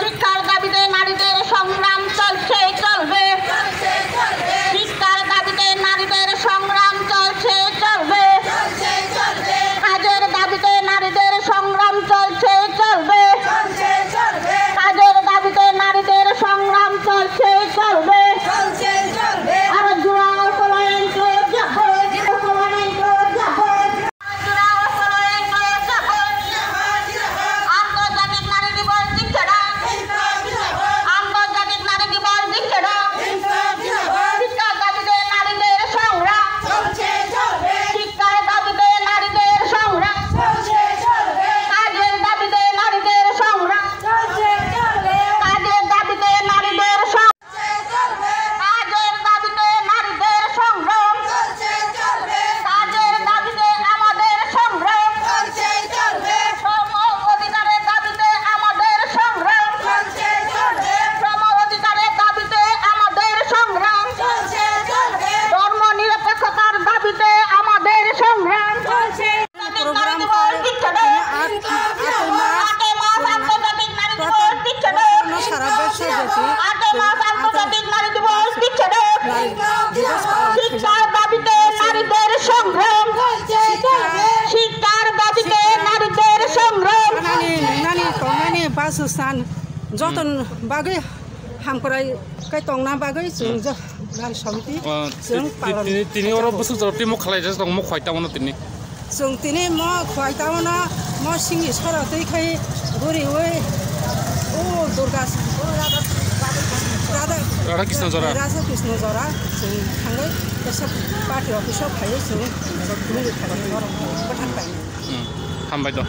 শিক্ষার দাবিতে নারীদের সংগ্রাম চলছে চলবে শিক্ষার দাবিতে নারীদের সংগ্রাম চলছে চলবে কাজের দাবিতে নারীদের সংগ্রাম চলছে চলবে কাজের দাবিতে নারীদের সংগ্রাম চলছে চলবে আর জোড়াও পলায়ন করে যাবো আন্তর্জাতিক নারী দিবস দিচ্ছে না আন্তর্জাতিক নারী দিবস দিচ্ছে না শিক্ষার দাবিতে নারীদের সংগ্রাম শিক্ষার দাবিতে নারীদের সংগ্রাম কাজের দাবিতে নারীদের সংগ্রাম কাজের দাবিতে নারীদের কাজের দাবিতে নারীদের সংগ্রাম কাজের দাবিতে আমাদের সংগ্রাম শ্রম অধিকারের দাবিতে আমাদের সংগ্রাম শ্রম অধিকারের দাবিতে আমাদের সংগ্রাম ধর্ম নিরপেক্ষতার দাবিতে আমাদের সংগ্রাম নারী দিবস দিচ্ছে না 8 মাস আন্তর্জাতিক নারী দিবস দিচ্ছে না 8 মাস আন্তর্জাতিক নারী দিবস দিচ্ছে না শিক্ষার দাবিতে নারীদের সংগ্রাম শিক্ষার দাবিতে নারীদের সংগ্রাম नानी बासस्थान जतन बागै हामखराय kai tongna bagai chung ran samiti chung tini oro busu jor timo khalai jas dong mo khwaita mono tini chung tini mo khwaita mono mo singi sara tei khai gori oi o durga Radha Krishna Jora chung hangai kesap party office khai chung gori khai pathan pai hambai do